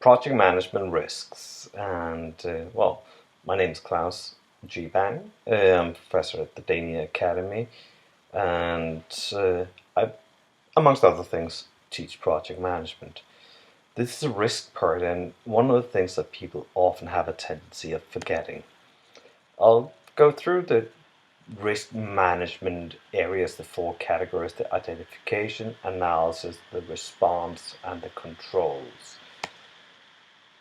project management risks. And well, my name is Klaus G. Bang. I'm a professor at the Dania Academy, and I, amongst other things, teach project management. This is a risk part, and one of the things that people often have a tendency of forgetting. I'll go through the risk management areas, the four categories: the identification, analysis, the response, and the controls.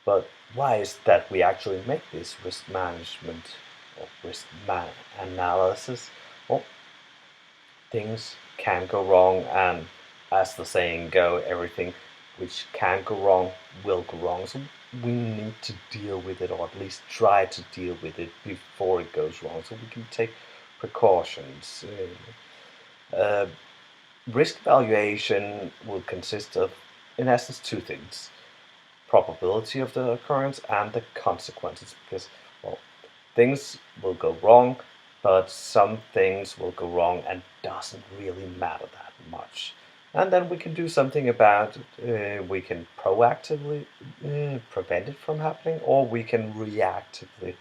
But why is that we actually make this risk management or analysis? Well, things can go wrong, and as the saying go, everything which can go wrong will go wrong. So we need to deal with it, or at least try to deal with it before it goes wrong, so we can take precautions. Risk evaluation will consist of, in essence, two things: probability of the occurrence and the consequences, because, well, things will go wrong, but some things will go wrong and doesn't really matter that much. And then we can do something about it. We can proactively prevent it from happening, or we can reactively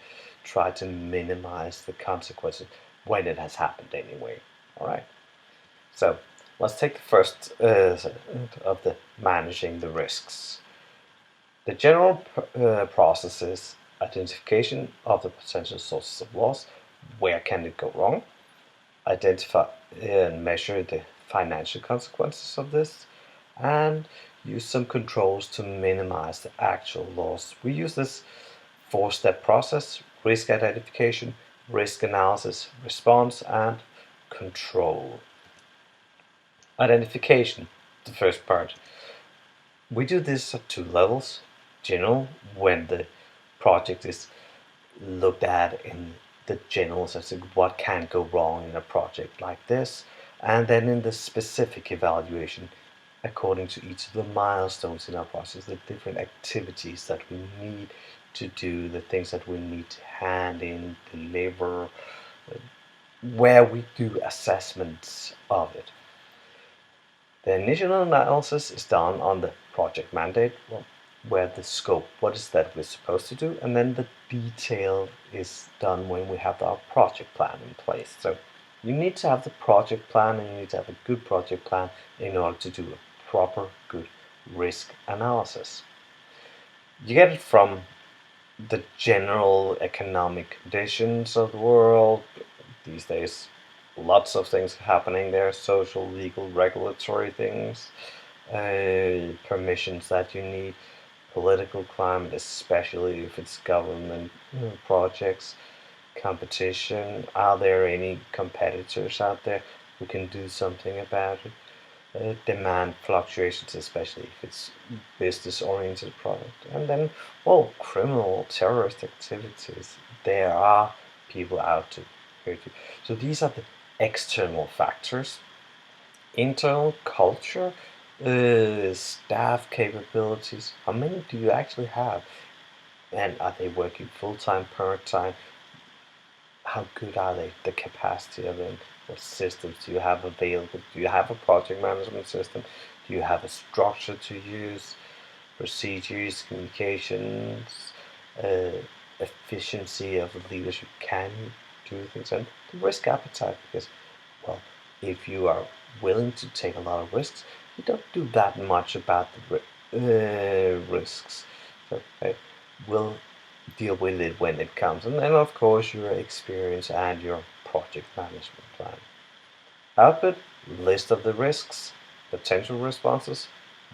try to minimize the consequences when it has happened anyway. All right. So let's take the first of the managing the risks. The general process is identification of the potential sources of loss. Where can it go wrong? Identify and measure the financial consequences of this, and use some controls to minimize the actual loss. We use this four-step process: risk identification, risk analysis, response, and control. Identification, the first part. We do this at two levels: general, when the project is looked at in the general sense of what can go wrong in a project like this, and then in the specific evaluation according to each of the milestones in our process, the different activities that we need to do, the things that we need to hand in, deliver, where we do assessments of it. The initial analysis is done on the project mandate, where the scope, what is that we're supposed to do, and then the detail is done when we have our project plan in place. So you need to have the project plan, and you need to have a good project plan in order to do a proper, good risk analysis. You get it from the general economic conditions of the world. These days, lots of things happening there: social, legal, regulatory things, permissions that you need, political climate, especially if it's government projects, competition. Are there any competitors out there who can do something about it? Demand fluctuations, especially if it's business-oriented product. And then, well, criminal, terrorist activities. There are people out to hurt you. So these are the external factors. Internal culture, staff capabilities. How many do you actually have? And are they working full-time, part-time? How good are they? The capacity of them. What systems do you have available? Do you have a project management system? Do you have a structure to use? Procedures, communications, efficiency of the leadership. Can you do things? And the risk appetite, because, well, if you are willing to take a lot of risks, you don't do that much about the risks. So we'll deal with it when it comes. And then, of course, your experience and your project management plan. Output: list of the risks, potential responses,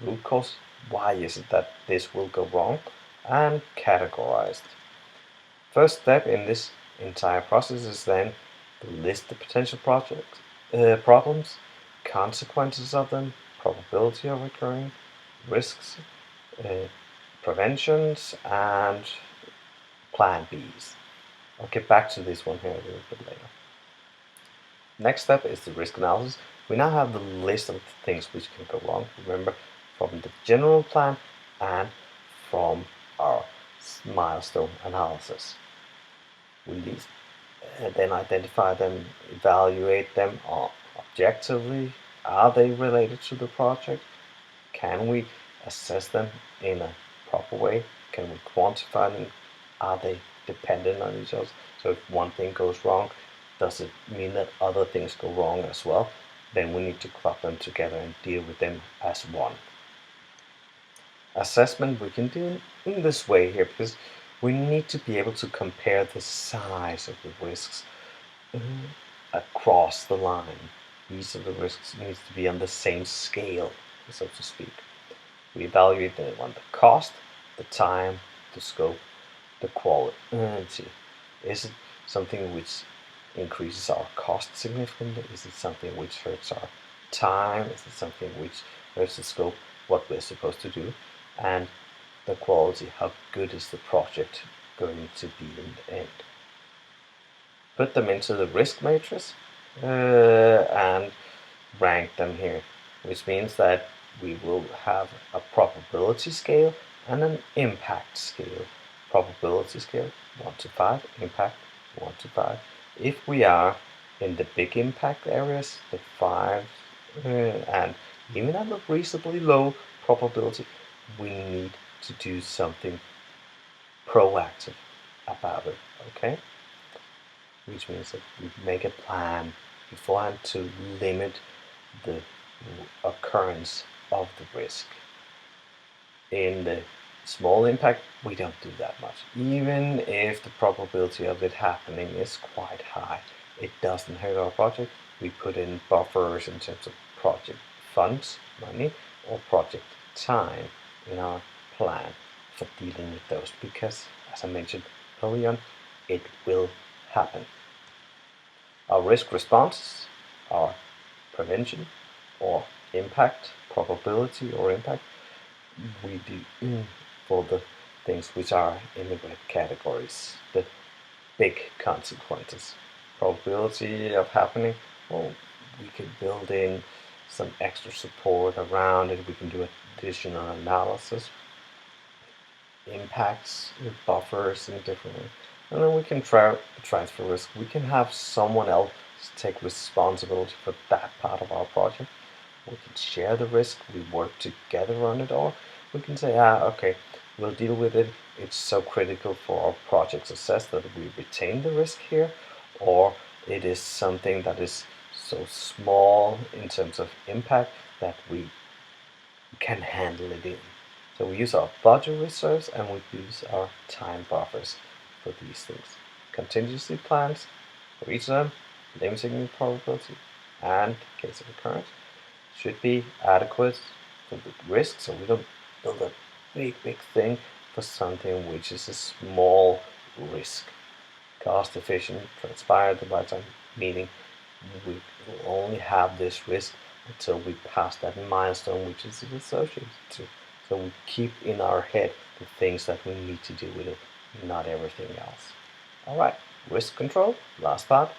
root cause, why is it that this will go wrong, and categorized. First step in this entire process is then to list the potential problems, consequences of them, probability of occurring, risks, preventions, and plan Bs. I'll get back to this one here a little bit later. Next step is the risk analysis. We now have the list of the things which can go wrong, remember, from the general plan and from our milestone analysis. We then identify them, evaluate them objectively. Are they related to the project? Can we assess them in a proper way? Can we quantify them? Are they dependent on each other? So if one thing goes wrong, does it mean that other things go wrong as well? Then we need to club them together and deal with them as one. Assessment we can do in this way here, because we need to be able to compare the size of the risks across the line. Each of the risks needs to be on the same scale, so to speak. We evaluate them on the cost, the time, the scope, the quality. Is it something which increases our cost significantly? Is it something which hurts our time? Is it something which hurts the scope, what we're supposed to do? And the quality, how good is the project going to be in the end? Put them into the risk matrix and rank them here, which means that we will have a probability scale and an impact scale. Probability scale 1 to 5, impact 1 to 5. If we are in the big impact areas, the 5, and even at a reasonably low probability, we need to do something proactive about it, okay? Which means that we make a plan beforehand to limit the occurrence of the risk. In the small impact, we don't do that much. Even if the probability of it happening is quite high, it doesn't hurt our project. We put in buffers in terms of project funds, money, or project time in our plan for dealing with those, because, as I mentioned early on, it will happen. Our risk responses are prevention or impact, probability or impact. We do for the things which are in the red categories, the big consequences. Probability of happening, well, we can build in some extra support around it. We can do additional analysis, impacts, buffers in different ways. And then we can transfer risk. We can have someone else take responsibility for that part of our project. We can share the risk, we work together on it, or we can say, okay, we'll deal with it. It's so critical for our project success that we retain the risk here, or it is something that is so small in terms of impact that we can handle it in. So we use our budget reserves and we use our time buffers for these things. Contingency plans for each of them, limiting the probability and case of occurrence, should be adequate for the risk, so we don't build a big thing for something which is a small risk. Cost efficient, transpire at the right time, meaning we will only have this risk until we pass that milestone which is associated to. So we keep in our head the things that we need to do with it, not everything else. Alright, risk control, last part,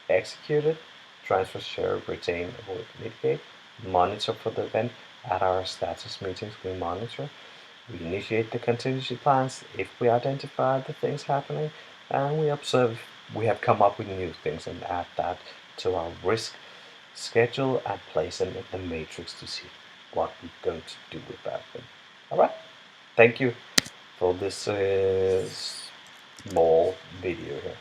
execute it, transfer, share, retain, avoid, mitigate, monitor for the event. At our status meetings, we monitor. We initiate the contingency plans if we identify the things happening, and we observe we have come up with new things and add that to our risk schedule and place them in the matrix to see what we're going to do about them. Alright, thank you for this small video here.